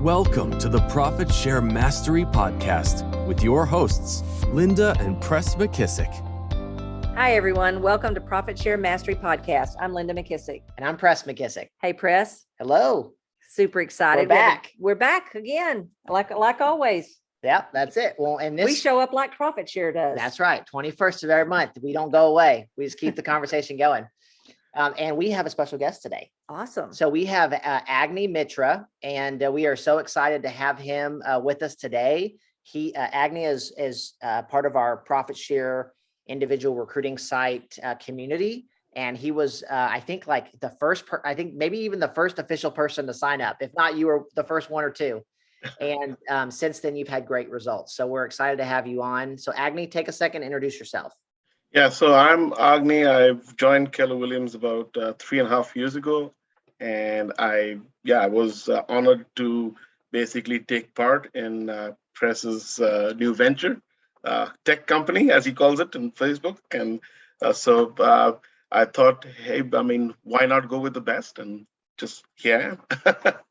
Welcome to the Profit Share Mastery Podcast with your hosts, Linda and Press McKissick. Hi, everyone. Welcome to Profit Share Mastery Podcast. I'm Linda McKissick. And I'm Press McKissick. Hey, Press. Hello. Super excited. We're back. We're back again, like always. Yep, that's it. Well, and We show up like Profit Share does. That's right. 21st of every month. We don't go away. We just keep the conversation going. And we have a special guest today. Awesome. So we have Agni Mitra, and we are so excited to have him with us today. Agni is part of our Profit Share individual recruiting site community. And he was, I think, like the first, I think maybe even the first official person to sign up. If not, you were the first one or two. And since then, you've had great results. So we're excited to have you on. So Agni, take a second, introduce yourself. Yeah, so I'm Agni. I've joined Keller Williams about 3.5 years ago. And I was honored to basically take part in Press's new venture, tech company, as he calls it, in Facebook. And so I thought, hey, why not go with the best? And just here I am.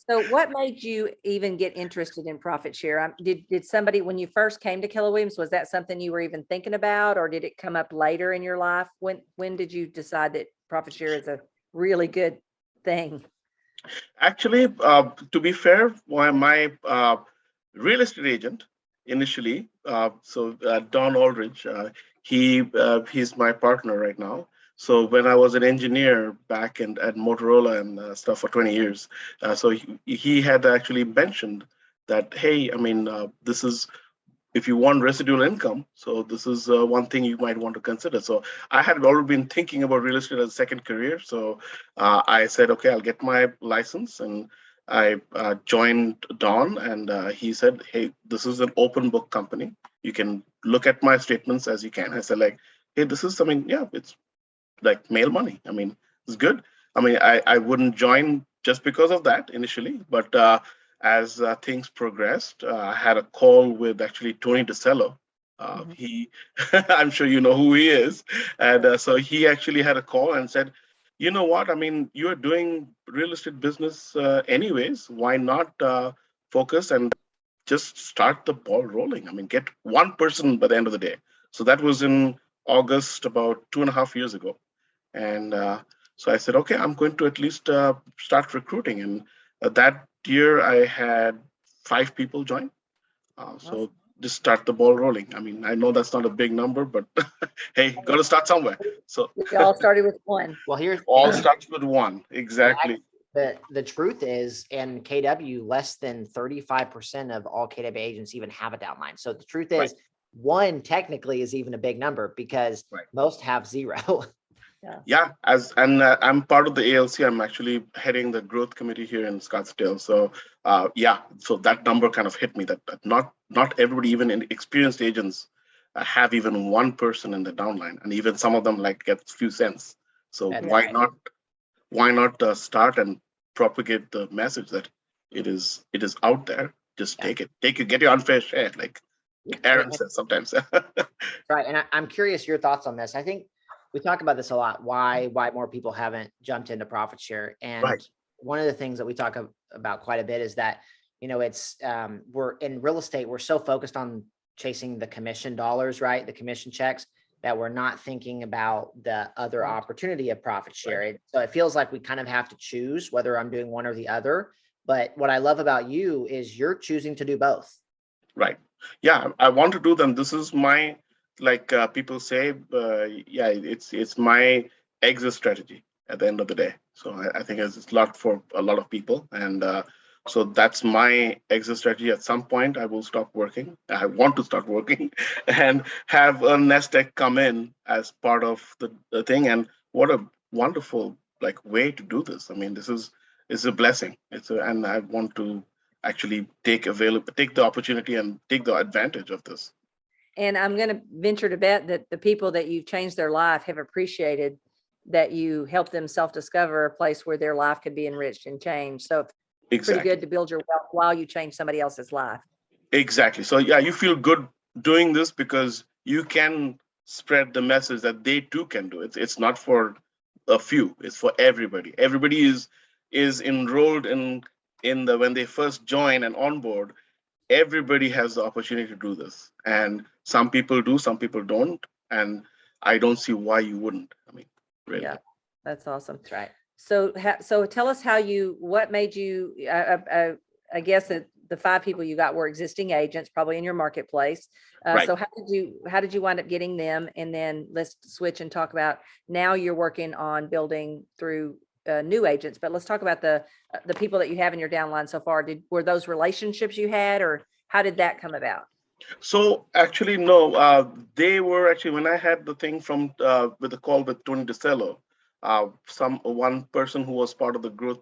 So what made you even get interested in Profit Share? Did somebody, when you first came to Keller Williams, was that something you were even thinking about, or did it come up later in your life? When did you decide that Profit Share is a really good thing? Actually, to be fair, my real estate agent initially, Don Aldridge, he's my partner right now. So when I was an engineer back at Motorola and stuff for 20 years, so he had actually mentioned that, hey, this is, if you want residual income, so this is one thing you might want to consider. So I had already been thinking about real estate as a second career. So I said, okay, I'll get my license. And I joined Don, and he said, hey, this is an open book company. You can look at my statements as you can. I said, like, hey, this is, it's like mail money. It's good. I wouldn't join just because of that initially, but as things progressed, I had a call with actually Tony DeCello. He, I'm sure you know who he is. And so he actually had a call and said, you know what, you're doing real estate business anyways. Why not focus and just start the ball rolling? Get one person by the end of the day. So that was in August, about 2.5 years ago. And so I said, okay, I'm going to at least start recruiting. And that year I had 5 people join. So just start the ball rolling. I know that's not a big number, but hey, got to start somewhere. So we all started with one. Well, all starts with one. Exactly. The truth is, in KW, less than 35% of all KW agents even have a downline. So the truth is, one technically is even a big number because most have 0. Yeah, I'm part of the ALC. I'm actually heading the growth committee here in Scottsdale. So so that number kind of hit me that not everybody, even in experienced agents, have even one person in the downline, and even some of them get a few cents. So why not start and propagate the message that it is out there. Just take it, get your unfair share, like Aaron says sometimes. Right, and I'm curious your thoughts on this. I think we talk about this a lot, why more people haven't jumped into Profit Share. And one of the things that we talk about quite a bit is that, it's we're in real estate, we're so focused on chasing the commission dollars, right? The commission checks, that we're not thinking about the other opportunity of Profit Share. So it feels like we kind of have to choose whether I'm doing one or the other. But what I love about you is you're choosing to do both. Right. Yeah, I want to do them. This is my, people say, it's my exit strategy at the end of the day. So I think it's a lot for a lot of people. And so that's my exit strategy. At some point, I will stop working. I want to start working and have a nest egg come in as part of the thing. And what a wonderful way to do this. This is a blessing. And I want to actually take the opportunity and take the advantage of this. And I'm going to venture to bet that the people that you've changed their life have appreciated that you helped them self-discover a place where their life could be enriched and changed. So it's pretty good to build your wealth while you change somebody else's life. Exactly. So you feel good doing this because you can spread the message that they too can do it. It's not for a few, it's for everybody. Everybody is enrolled in when they first join and onboard, everybody has the opportunity to do this. And some people do, some people don't. And I don't see why you wouldn't. I mean, really. Yeah, that's awesome. That's right. So tell us what made you, I guess that the 5 people you got were existing agents, probably in your marketplace. Right. So how did you wind up getting them? And then let's switch and talk about, now you're working on building through new agents, but let's talk about the people that you have in your downline so far. Were those relationships you had, or how did that come about? So actually, no, they were actually, when I had the thing from with the call with Tony DeCello, one person who was part of the growth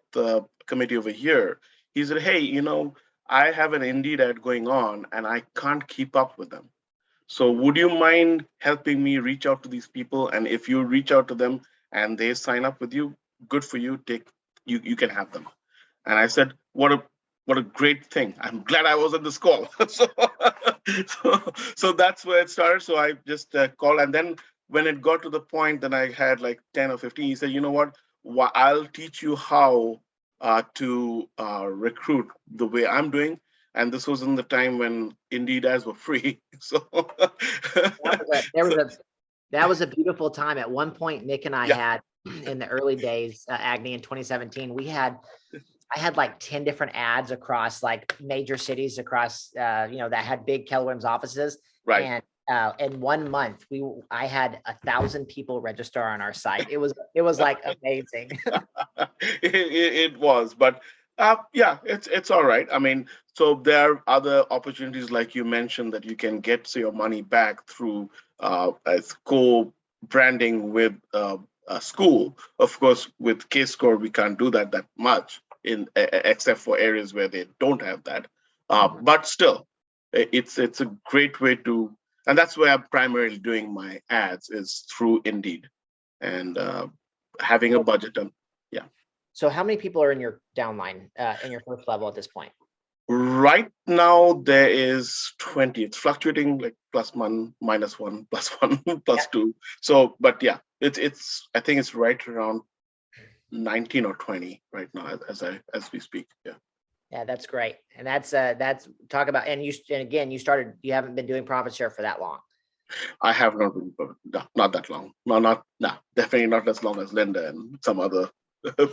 committee over here, he said, hey, I have an Indeed ad going on and I can't keep up with them. So would you mind helping me reach out to these people? And if you reach out to them and they sign up with you, good for you. You can have them. And I said, what a great thing. I'm glad I was on this call. so that's where it started. So I just called. And then when it got to the point that I had like 10 or 15, he said, you know what? I'll teach you how to recruit the way I'm doing. And this was in the time when Indeed ads were free. So that was a beautiful time. At one point, Nick and I had, in the early days, Agni in 2017, I had like 10 different ads across like major cities across, that had big Keller Williams offices. Right. And in 1 month, I had 1,000 people register on our site. It was like amazing. it was, but it's all right. I mean, so there are other opportunities, like you mentioned, that you can get your money back through co-branding with a school. Of course, with K-Score, we can't do that much except for areas where they don't have that. But still, it's a great way to, and that's where I'm primarily doing my ads, is through Indeed, and having a budget. So how many people are in your downline, in your first level at this point? Right now, there is 20. It's fluctuating, like +1, -1, +1, +2. So, but yeah, it's I think it's right around 19 or 20 right now as we speak. Yeah, that's great. And that's talk about, and again, you haven't been doing profit share for that long. I have not been, not that long. No, definitely not as long as Linda and some other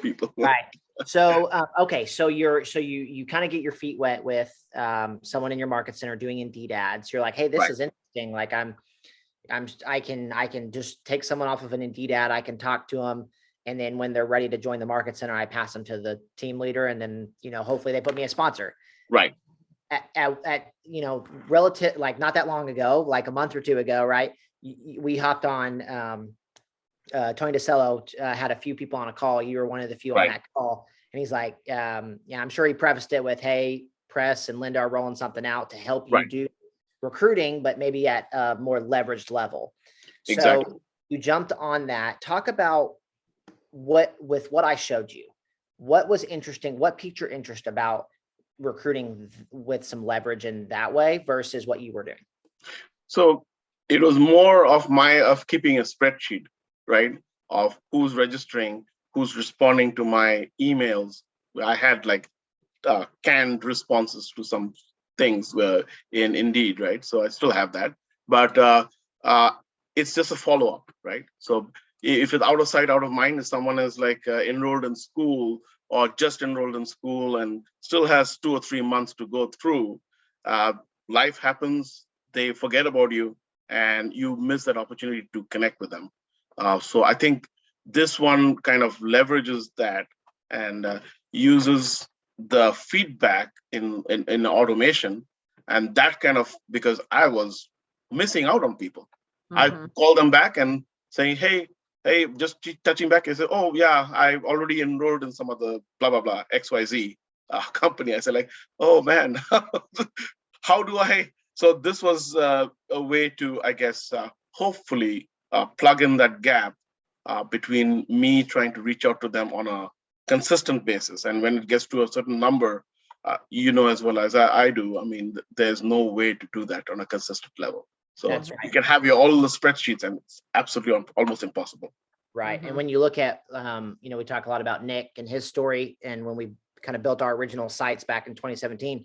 people. Right. So, okay. So you kind of get your feet wet with someone in your market center doing Indeed ads. You're like, hey, this is interesting. Like I can just take someone off of an Indeed ad. I can talk to them. And then when they're ready to join the market center, I pass them to the team leader. And then, hopefully they put me a sponsor. Right. At relative, like not that long ago, like a month or two ago, right? We hopped on, Tony DeCello had a few people on a call. You were one of the few on that call. And he's like, I'm sure he prefaced it with, hey, Press and Linda are rolling something out to help you do recruiting, but maybe at a more leveraged level. Exactly. So you jumped on that. Talk about what I showed you, what was interesting, what piqued your interest about recruiting with some leverage in that way versus what you were doing. So it was more of keeping a spreadsheet, right? Of who's registering, who's responding to my emails. I had like canned responses to some things in Indeed, right? So I still have that, but it's just a follow-up, right? So if it's out of sight, out of mind, if someone is like enrolled in school or just enrolled in school and still has 2 or 3 months to go through, life happens, they forget about you, and you miss that opportunity to connect with them. So I think this one kind of leverages that and uses the feedback in automation, and that kind of, because I was missing out on people. I call them back and saying, hey, just touching back. I said, oh yeah, I already enrolled in some other blah blah blah XYZ company. I said like, oh man, how do I? So this was a way to, I guess, hopefully plug in that gap between me trying to reach out to them on a consistent basis. And when it gets to a certain number, as well as I do, I mean, there's no way to do that on a consistent level. So you can have all the spreadsheets and it's absolutely almost impossible. Right. And when you look at, we talk a lot about Nick and his story. And when we kind of built our original sites back in 2017,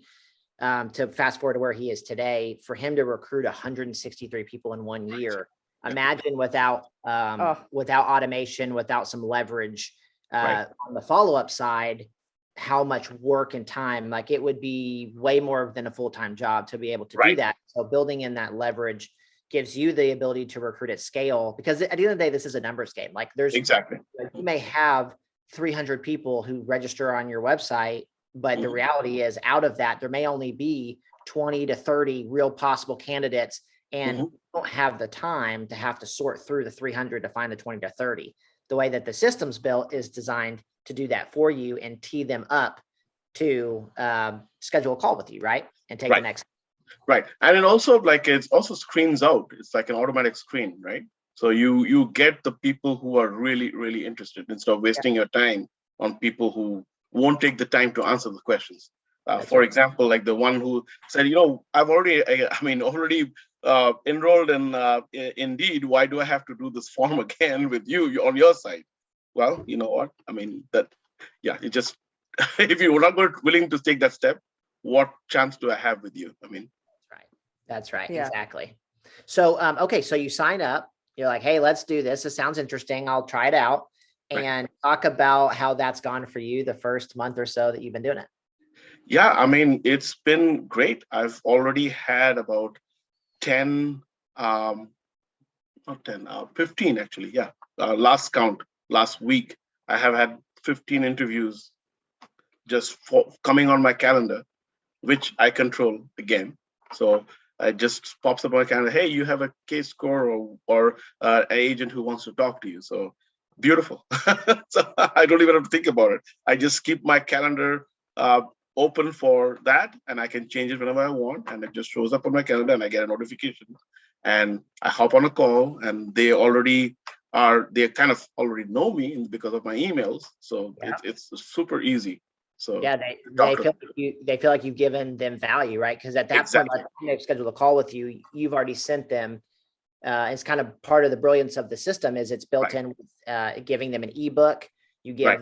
to fast forward to where he is today, for him to recruit 163 people in 1 year. Imagine without automation, without some leverage on the follow-up side, how much work and time, like it would be way more than a full-time job to be able to do that. So building in that leverage gives you the ability to recruit at scale, because at the end of the day, this is a numbers game. Like there's you may have 300 people who register on your website, but the reality is out of that, there may only be 20 to 30 real possible candidates, and you don't have the time to have to sort through the 300 to find the 20 to 30. The way that the system's built is designed to do that for you and tee them up to schedule a call with you, right? And take the next. Right. And it also screens out. It's like an automatic screen, right? So you get the people who are really, really interested instead of wasting your time on people who won't take the time to answer the questions. For example, like the one who said, I've already enrolled in Indeed. Why do I have to do this form again with you on your site? Well, you know what? I mean, it just, if you're not willing to take that step, what chance do I have with you? I mean, that's right. Yeah. Exactly. So, okay. So you sign up, you're like, hey, let's do this. This sounds interesting. I'll try it out, and talk about how that's gone for you the first month or so that you've been doing it. Yeah. I mean, it's been great. I've already had about 15 actually. Yeah. Last count, last week, I have had 15 interviews just coming on my calendar, which I control again. So it just pops up on my calendar. Hey, you have a case score or an agent who wants to talk to you. So beautiful. So I don't even have to think about it. I just keep my calendar open for that, and I can change it whenever I want. And it just shows up on my calendar, and I get a notification, and I hop on a call, and they kind of already know me because of my emails. So it's super easy. So yeah, they feel like you've given them value, right? Because at that point, like, they've scheduled a call with you. You've already sent them. It's kind of part of the brilliance of the system is it's built in with giving them an ebook. You give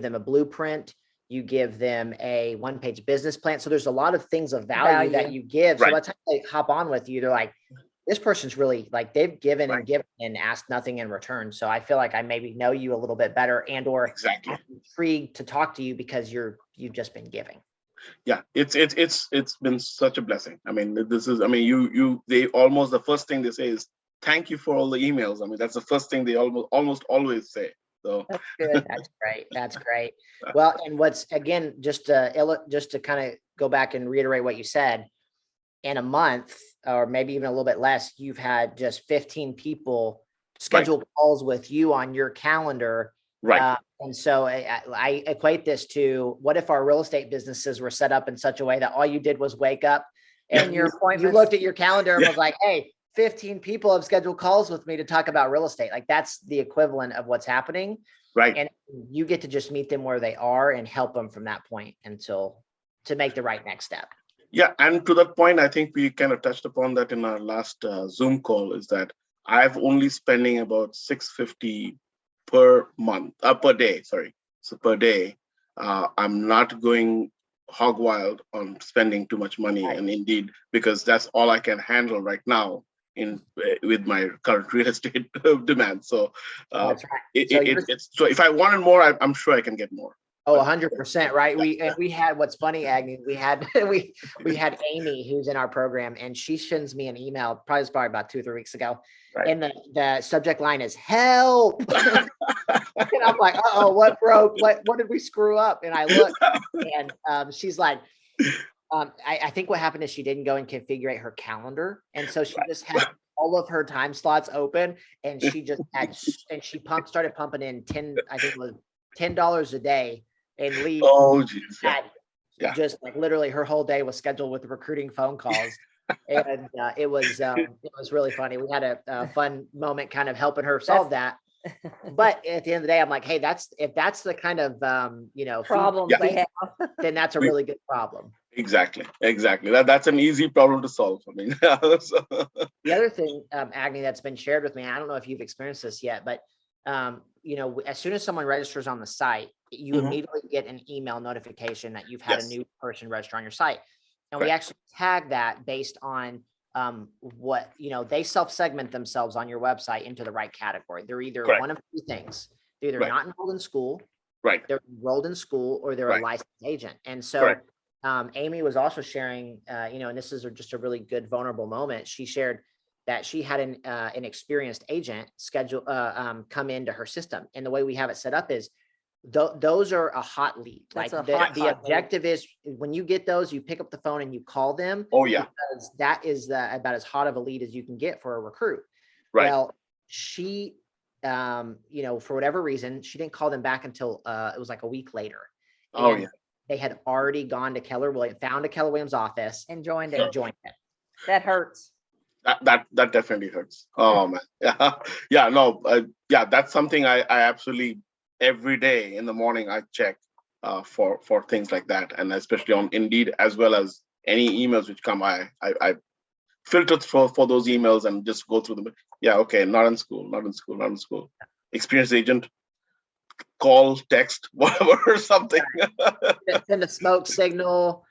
them a blueprint. You give them a one-page business plan. So there's a lot of things of value that you give. So by the time they hop on with you, they're like, this person's really like they've given and given and asked nothing in return. So I feel like I maybe know you a little bit better and or intrigued to talk to you because you've just been giving. Yeah, it's been such a blessing. I mean, they almost the first thing they say is thank you for all the emails. I mean, that's the first thing they almost always say. So that's good. That's great. Well, and what's again, just to kind of go back and reiterate what you said, in a month or maybe even a little bit less, you've had just 15 people schedule calls with you on your calendar. Right. And so I equate this to what if our real estate businesses were set up in such a way that all you did was wake up and you looked at your calendar and was like, hey, 15 people have scheduled calls with me to talk about real estate. Like that's the equivalent of what's happening. Right. And you get to just meet them where they are and help them from that point to make the right next step. Yeah. And to that point, I think we kind of touched upon that in our last Zoom call is that I've only spending about $650 per day. So per day, I'm not going hog wild on spending too much money. And indeed, because that's all I can handle right now with my current real estate demand. So, that's right. So if I wanted more, I'm sure I can get more. Oh, 100%. Right. We had, what's funny, Agni, we had Amy, who's in our program, and she sends me an email, probably about 2 or 3 weeks ago. Right. And the subject line is help. And I'm like, what broke? What did we screw up? And I look and she's like, I think what happened is she didn't go and configure her calendar. And so she just had all of her time slots open, and she just had, and she started pumping in I think it was $10 a day and leave. Oh, geez. Just like literally her whole day was scheduled with recruiting phone calls. And it was really funny. We had a fun moment kind of helping her solve that. But at the end of the day, I'm like, hey, if that's the kind of problem they have, then that's a really good problem. Exactly. That's an easy problem to solve. I mean, The other thing, Agni, that's been shared with me, I don't know if you've experienced this yet, but as soon as someone registers on the site, you immediately get an email notification that you've had a new person register on your site. And we actually tag that based on what, they self-segment themselves on your website into the right category. They're either one of two things. They're either not enrolled in school, they're enrolled in school, or they're a licensed agent. And so Amy was also sharing, and this is just a really good vulnerable moment. She shared that she had an experienced agent come into her system. And the way we have it set up is those are a hot lead. That's like the objective is when you get those, you pick up the phone and you call them. Oh yeah. Because that is about as hot of a lead as you can get for a recruit. Right. Well, she, for whatever reason, she didn't call them back until it was like a week later. And they had already gone to Keller Williams, found a Keller Williams office and joined it. That hurts. That definitely hurts. Oh man. That's something I absolutely every day in the morning I check for things like that, and especially on Indeed, as well as any emails which come. I filter for those emails and just go through them. Yeah, okay, not in school. Experienced agent, call, text, whatever, or something. Send a smoke signal.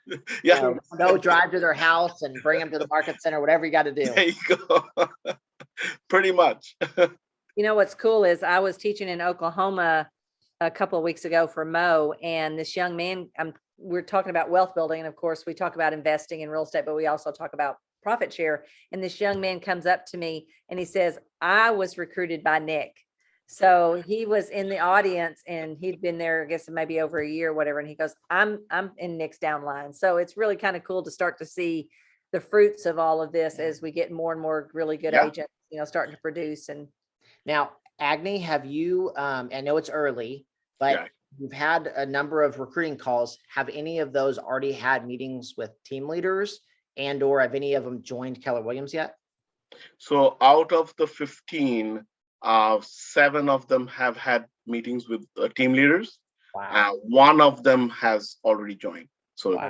Yeah. Go drive to their house and bring them to the market center, whatever you got to do. There you go. Pretty much. What's cool is I was teaching in Oklahoma a couple of weeks ago for Mo, and this young man, we're talking about wealth building. And of course we talk about investing in real estate, but we also talk about profit share. And this young man comes up to me and he says, I was recruited by Nick. So he was in the audience and he'd been there, I guess, maybe over a year or whatever. And he goes, I'm in Nick's downline. So it's really kind of cool to start to see the fruits of all of this as we get more and more really good agents, starting to produce. And now, Agni, have you, I know it's early, but you've had a number of recruiting calls. Have any of those already had meetings with team leaders, and or have any of them joined Keller Williams yet? So out of the 15, 7 of them have had meetings with team leaders. Wow. One of them has already joined. So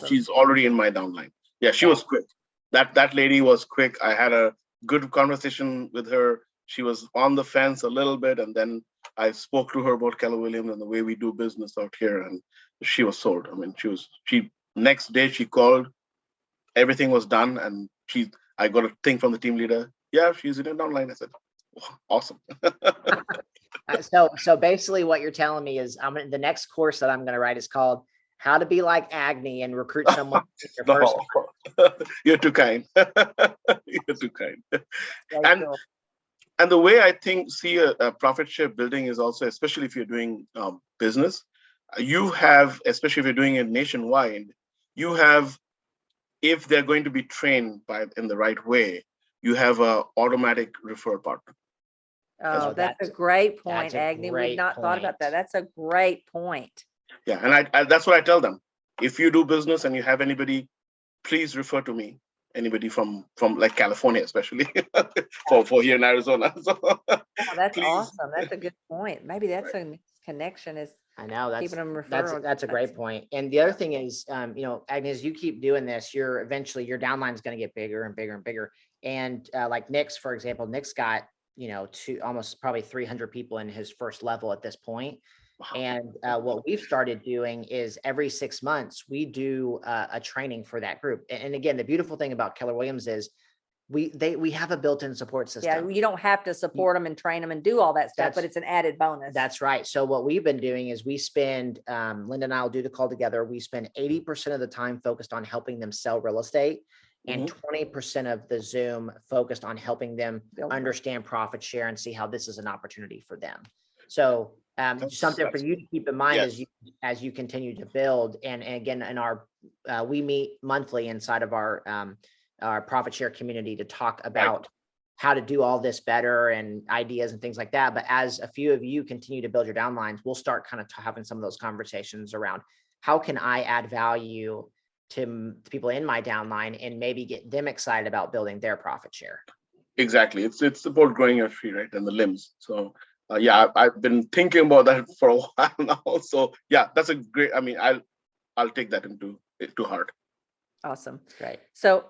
she's already in my downline. Yeah, she was quick. That lady was quick. I had a good conversation with her. She was on the fence a little bit, and then I spoke to her about Keller Williams and the way we do business out here, and she was sold. I mean, she next day she called, everything was done, and I got a thing from the team leader. Yeah, she's in a downline. I said, awesome. So basically what you're telling me is the next course that I'm going to write is called How to Be Like Agni and Recruit Someone. You're too kind. You're too kind. And the way I see a profit share building is also, especially if you're doing business, you have, especially if you're doing it nationwide, you have, if they're going to be trained in the right way, you have a automatic referral partner. Oh, that's a great point, Agni. We've not thought about that. That's a great point. Yeah, and I that's what I tell them. If you do business and you have anybody, please refer to me. Anybody from like California, especially for here in Arizona. So, that's awesome. That's a good point. Maybe that's a connection is. I know keeping them referral. That's a great point. And the other thing is, Agni, as you keep doing this, eventually your downline is going to get bigger and bigger and bigger. And like Nick's, for example, Nick's got, to almost probably 300 people in his first level at this point. Wow. And what we've started doing is every 6 months, we do a training for that group. And again, the beautiful thing about Keller Williams is we have a built-in support system. Yeah, you don't have to support them and train them and do all that stuff, but it's an added bonus. That's right. So what we've been doing is we spend, Linda and I will do the call together. We spend 80% of the time focused on helping them sell real estate, and 20% of the Zoom focused on helping them understand profit share and see how this is an opportunity for them. So something for you to keep in mind as you continue to build. And again, we meet monthly inside of our profit share community to talk about how to do all this better and ideas and things like that. But as a few of you continue to build your downlines, we'll start kind of having some of those conversations around how can I add value to people in my downline and maybe get them excited about building their profit share. Exactly. It's about growing your tree, right? And the limbs. So I've been thinking about that for a while now. So that's a great, I'll take that into heart. Awesome. Great. So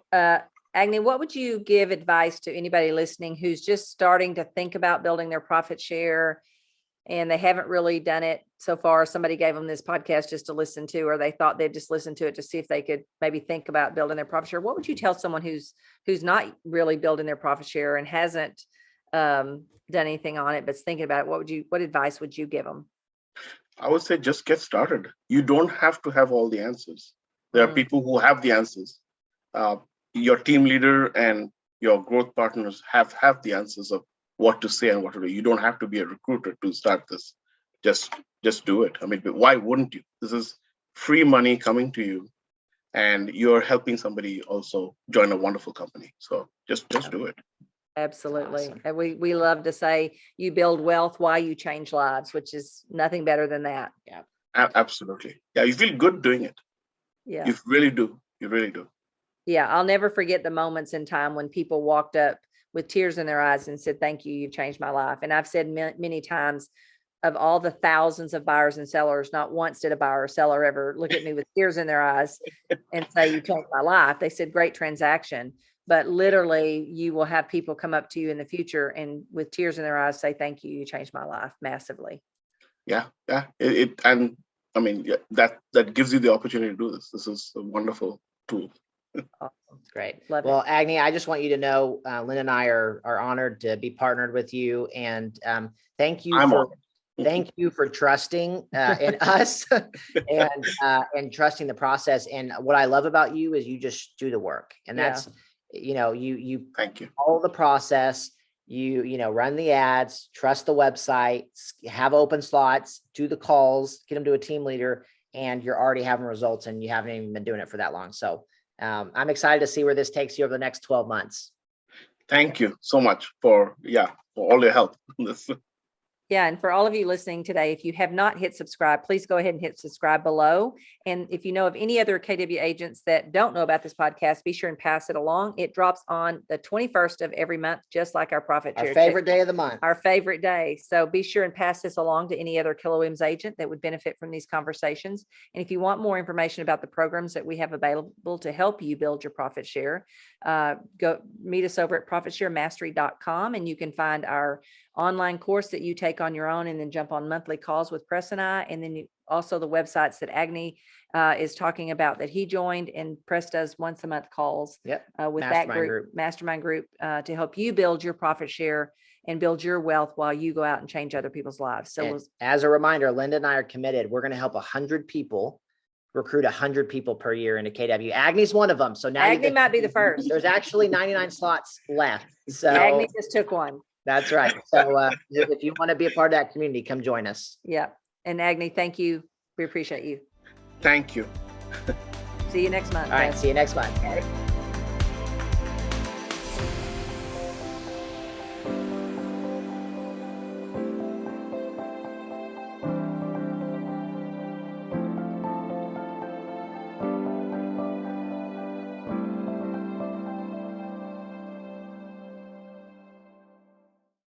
Agni, what would you give advice to anybody listening who's just starting to think about building their profit share and they haven't really done it so far? Somebody gave them this podcast just to listen to, or they thought they'd just listen to it to see if they could maybe think about building their profit share. What would you tell someone who's not really building their profit share and hasn't done anything on it, but's thinking about it? What advice would you give them? I would say just get started. You don't have to have all the answers. There are people who have the answers. Your team leader and your growth partners have the answers of what to say and what to do. You don't have to be a recruiter to start this. Just do it. I mean, why wouldn't you? This is free money coming to you, and you're helping somebody also join a wonderful company. So just do it. Absolutely. Awesome. And we love to say you build wealth while you change lives, which is nothing better than that. Yeah. Absolutely. Yeah, you feel good doing it. Yeah. You really do. You really do. Yeah. I'll never forget the moments in time when people walked up with tears in their eyes and said, "Thank you. You've changed my life." And I've said many times, of all the thousands of buyers and sellers, not once did a buyer or seller ever look at me with tears in their eyes and say, "You changed my life." They said, "Great transaction." But literally, you will have people come up to you in the future and with tears in their eyes say, "Thank you. You changed my life massively." Yeah. And I mean, that gives you the opportunity to do this. This is a wonderful tool. Awesome. Great. Love Well, it. Agni, I just want you to know, Lynn and I are honored to be partnered with you, and thank you I'm for on. thank you for trusting in us and trusting the process. And what I love about you is you just do the work, and that's you Thank you. follow the process. You run the ads, trust the website, have open slots, do the calls, get them to a team leader, and you're already having results, and you haven't even been doing it for that long. So I'm excited to see where this takes you over the next 12 months. Thank you so much for all your help. Yeah. And for all of you listening today, if you have not hit subscribe, please go ahead and hit subscribe below. And if you know of any other KW agents that don't know about this podcast, be sure and pass it along. It drops on the 21st of every month, just like our profit share. Our favorite day of the month. Our favorite day. So be sure and pass this along to any other Keller Williams agent that would benefit from these conversations. And if you want more information about the programs that we have available to help you build your profit share, go meet us over at profitsharemastery.com, and you can find our online course that you take on your own and then jump on monthly calls with Press and I. And then also the websites that Agni is talking about that he joined, and Press does once a month calls with Mastermind that group, mastermind group, to help you build your profit share and build your wealth while you go out and change other people's lives. So as a reminder, Linda and I are committed. We're going to help 100 people recruit 100 people per year into KW. Agni's one of them. So now Agni might be the first. There's actually 99 slots left. So Agni just took one. That's right. So if you want to be a part of that community, come join us. Yeah. And Agni, thank you. We appreciate you. Thank you. See you next month. All right. See you next month. Okay.